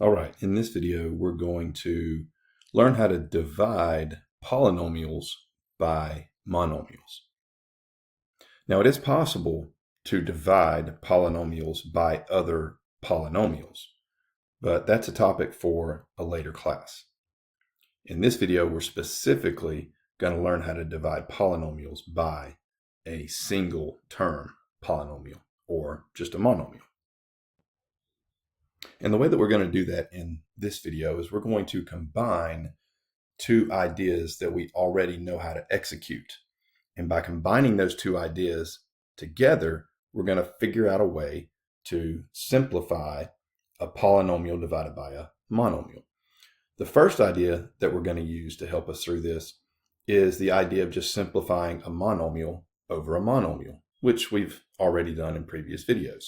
All right, in this video, we're going to learn how to divide polynomials by monomials. Now, it is possible to divide polynomials by other polynomials, but that's a topic for a later class. In this video, we're specifically going to learn how to divide polynomials by a single term polynomial, or just a monomial. And the way that we're going to do that in this video is we're going to combine two ideas that we already know how to execute. And by combining those two ideas together, we're going to figure out a way to simplify a polynomial divided by a monomial. The first idea that we're going to use to help us through this is the idea of just simplifying a monomial over a monomial, which we've already done in previous videos.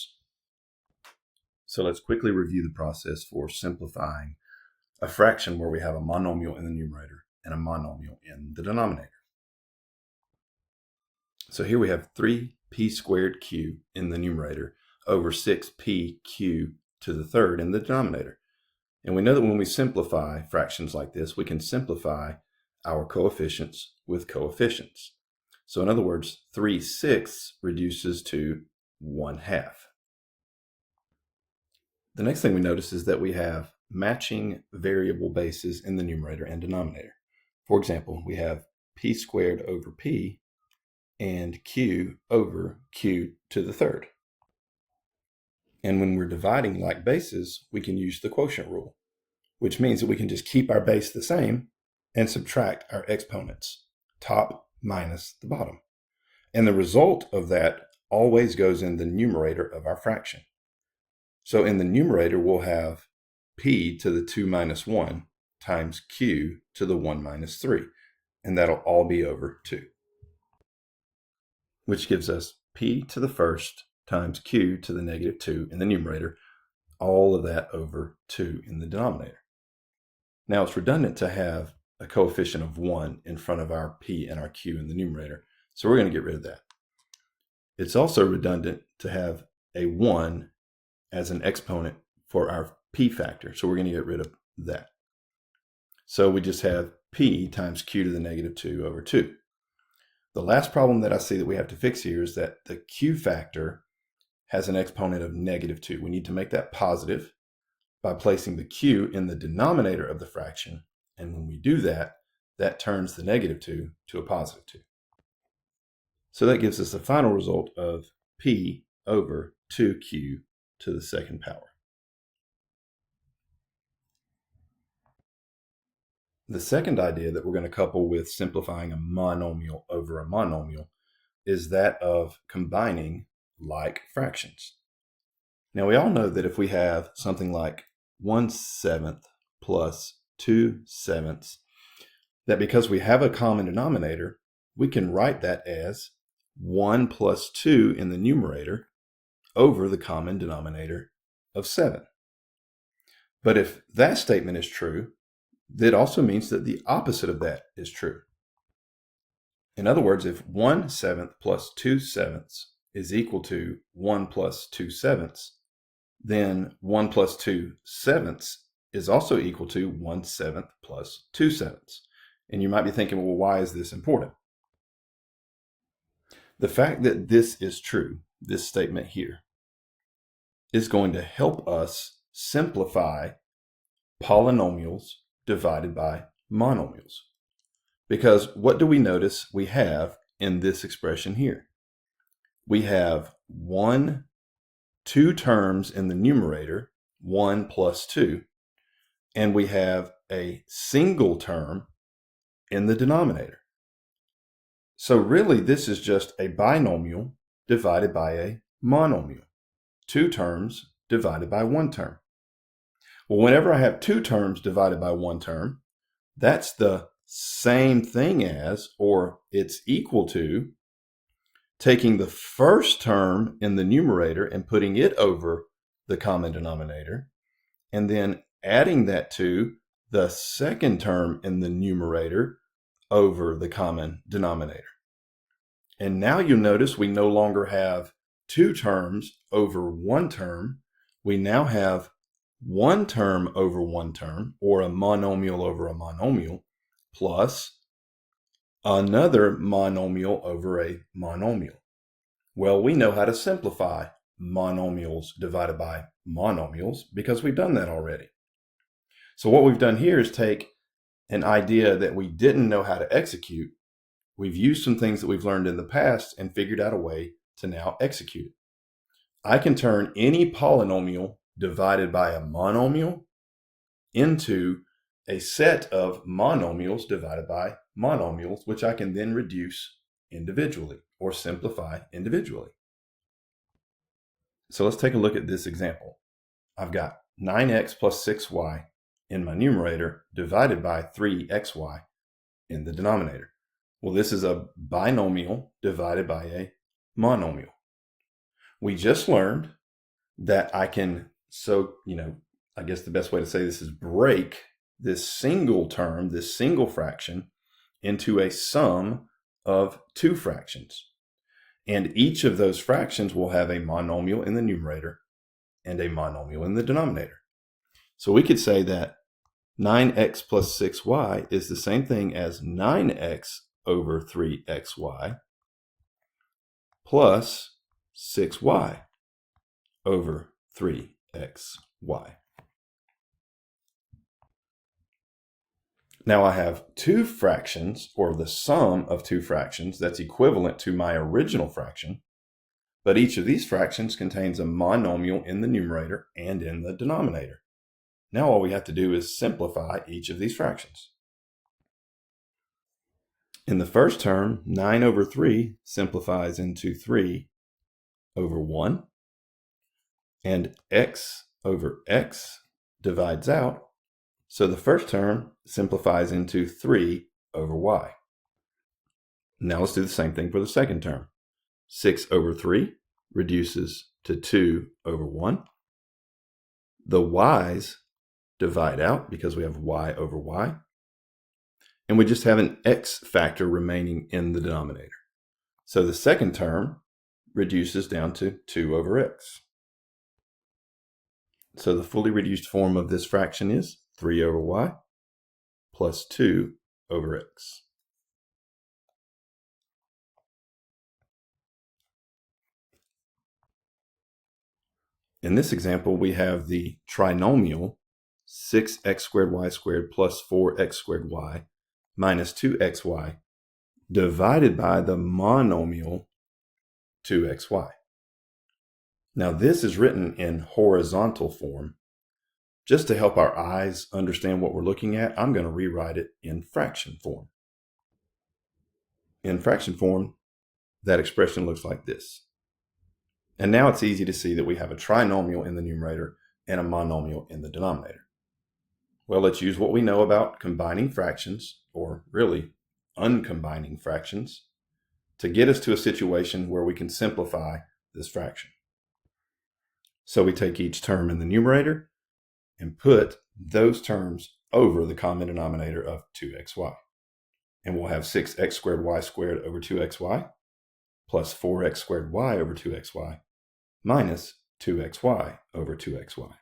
So let's quickly review the process for simplifying a fraction where we have a monomial in the numerator and a monomial in the denominator. So here we have 3p squared q in the numerator over 6p q to the third in the denominator. And we know that when we simplify fractions like this, we can simplify our coefficients with coefficients. So in other words, 3/6 reduces to 1/2. The next thing we notice is that we have matching variable bases in the numerator and denominator. For example, we have p squared over p and q over q to the third. And when we're dividing like bases, we can use the quotient rule, which means that we can just keep our base the same and subtract our exponents, top minus the bottom. And the result of that always goes in the numerator of our fraction. So in the numerator, we'll have p to the 2 minus 1 times q to the 1 minus 3, and that'll all be over 2, which gives us p to the first times q to the negative 2 in the numerator, all of that over 2 in the denominator. Now it's redundant to have a coefficient of 1 in front of our p and our q in the numerator, so we're going to get rid of that. It's also redundant to have a 1 as an exponent for our p factor, so we're going to get rid of that. So we just have p times q to the negative 2 over 2. The last problem that I see that we have to fix here is that the q factor has an exponent of negative 2. We need to make that positive by placing the q in the denominator of the fraction, and when we do that, that turns the negative 2 to a positive 2. So that gives us the final result of p over 2q to the second power. The second idea that we're going to couple with simplifying a monomial over a monomial is that of combining like fractions. Now we all know that if we have something like 1/7 plus 2/7, that because we have a common denominator, we can write that as 1 plus 2 in the numerator over the common denominator of 7. But if that statement is true, that also means that the opposite of that is true. In other words, if 1/7 plus 2/7 is equal to 1 plus 2/7, then 1 plus 2/7 is also equal to 1/7 plus 2/7. And you might be thinking, well, why is this important? The fact that this is true, this statement here, is going to help us simplify polynomials divided by monomials. Because what do we notice we have in this expression here? We have two terms in the numerator, 1 plus 2, and we have a single term in the denominator. So really, this is just a binomial divided by a monomial. Two terms divided by one term. Well, whenever I have two terms divided by one term, that's the same thing as, or it's equal to, taking the first term in the numerator and putting it over the common denominator, and then adding that to the second term in the numerator over the common denominator. And now you'll notice we no longer have two terms over one term. We now have one term over one term, or a monomial over a monomial, plus another monomial over a monomial. Well, we know how to simplify monomials divided by monomials because we've done that already. So what we've done here is take an idea that we didn't know how to execute. We've used some things that we've learned in the past and figured out a way to now execute it. I can turn any polynomial divided by a monomial into a set of monomials divided by monomials, which I can then reduce individually or simplify individually. So let's take a look at this example. I've got 9x plus 6y in my numerator divided by 3xy in the denominator. Well, this is a binomial divided by a monomial. We just learned that I can, I guess the best way to say this is break this single term, this single fraction, into a sum of two fractions. And each of those fractions will have a monomial in the numerator and a monomial in the denominator. So we could say that 9x plus 6y is the same thing as 9x over 3xy plus 6y over 3xy. Now I have two fractions, or the sum of two fractions, that's equivalent to my original fraction, but each of these fractions contains a monomial in the numerator and in the denominator. Now all we have to do is simplify each of these fractions. In the first term, 9 over 3 simplifies into 3 over 1, and x over x divides out, so the first term simplifies into 3 over y. Now let's do the same thing for the second term. 6 over 3 reduces to 2 over 1. The y's divide out because we have y over y. And we just have an x factor remaining in the denominator. So the second term reduces down to 2 over x. So the fully reduced form of this fraction is 3 over y plus 2 over x. In this example, we have the trinomial 6x squared y squared plus 4x squared y minus 2xy divided by the monomial 2xy. Now this is written in horizontal form. Just to help our eyes understand what we're looking at, I'm going to rewrite it in fraction form. In fraction form, that expression looks like this. And now it's easy to see that we have a trinomial in the numerator and a monomial in the denominator. Well, let's use what we know about combining fractions, or really uncombining fractions, to get us to a situation where we can simplify this fraction. So we take each term in the numerator and put those terms over the common denominator of 2xy. And we'll have 6x squared y squared over 2xy plus 4x squared y over 2xy minus 2xy over 2xy.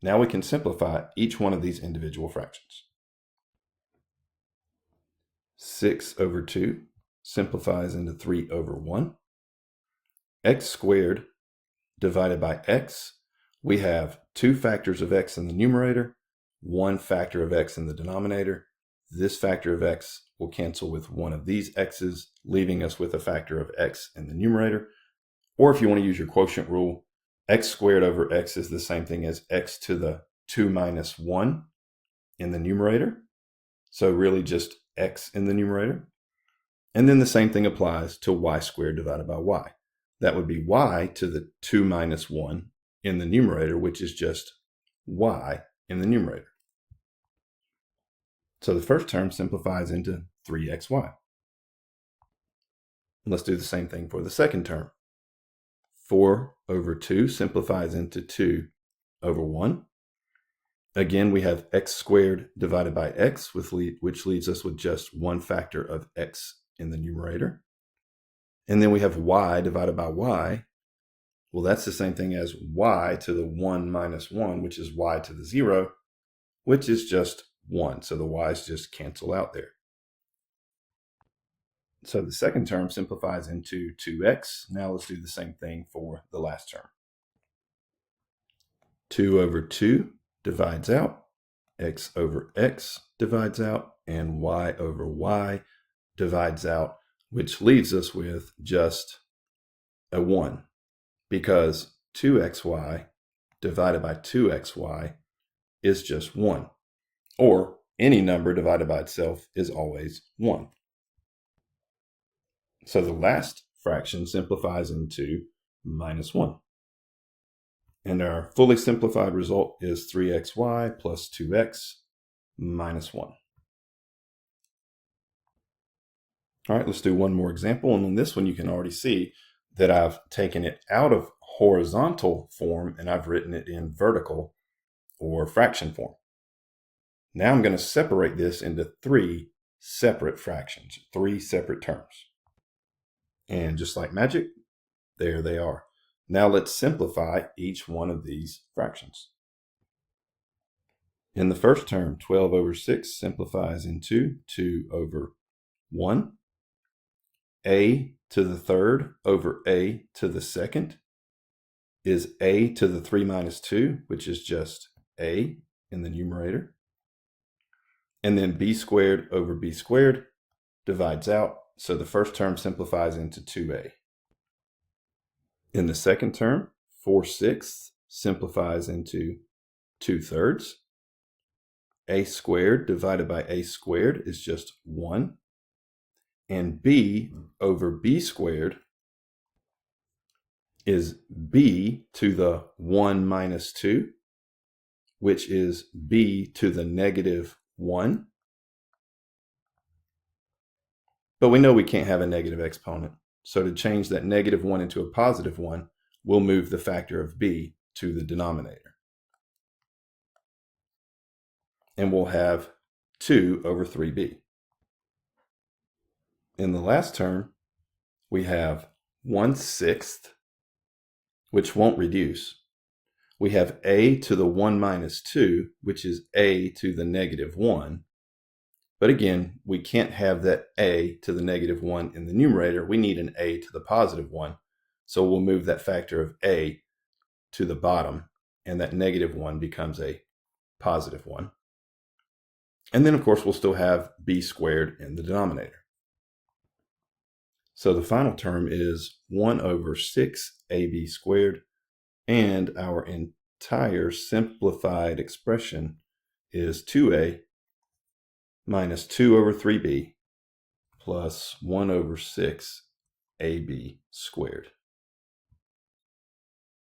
Now we can simplify each one of these individual fractions. 6 over 2 simplifies into 3 over 1. X squared divided by x, we have two factors of x in the numerator, one factor of x in the denominator. This factor of x will cancel with one of these x's, leaving us with a factor of x in the numerator. Or if you want to use your quotient rule, x squared over x is the same thing as x to the 2 minus 1 in the numerator. So really just x in the numerator. And then the same thing applies to y squared divided by y. That would be y to the 2 minus 1 in the numerator, which is just y in the numerator. So the first term simplifies into 3xy. Let's do the same thing for the second term. 4 over 2 simplifies into 2 over 1. Again, we have x squared divided by x, which leaves us with just one factor of x in the numerator. And then we have y divided by y, Well, that's the same thing as y to the 1 minus 1, which is y to the 0, which is just 1. So the y's just cancel out there. So the second term simplifies into 2x. Now let's do the same thing for the last term. 2 over 2 divides out, x over x divides out, and y over y divides out, which leaves us with just a 1, because 2xy divided by 2xy is just 1, or any number divided by itself is always 1. So the last fraction simplifies into minus 1. And our fully simplified result is 3xy plus 2x minus 1. All right, let's do one more example. And on this one, you can already see that I've taken it out of horizontal form and I've written it in vertical or fraction form. Now I'm going to separate this into 3 separate fractions, 3 separate terms. And just like magic, there they are. Now let's simplify each one of these fractions. In the first term, 12 over 6 simplifies into 2 over 1. A to the third over a to the second is a to the 3 minus 2, which is just a in the numerator. And then b squared over b squared divides out. So the first term simplifies into 2a. In the second term, 4/6 simplifies into 2/3. A squared divided by a squared is just 1. And b over b squared is b to the 1 minus 2, which is b to the negative 1. But we know we can't have a negative exponent. So to change that negative 1 into a positive 1, we'll move the factor of b to the denominator. And we'll have 2 over 3b. In the last term, we have 1/6, which won't reduce. We have a to the 1 minus 2, which is a to the negative 1. But again, we can't have that a to the negative 1 in the numerator. We need an a to the positive 1. So we'll move that factor of a to the bottom, and that negative 1 becomes a positive 1. And then, of course, we'll still have b squared in the denominator. So the final term is 1 over 6ab squared, and our entire simplified expression is 2a minus 2 over 3b plus 1 over 6ab squared.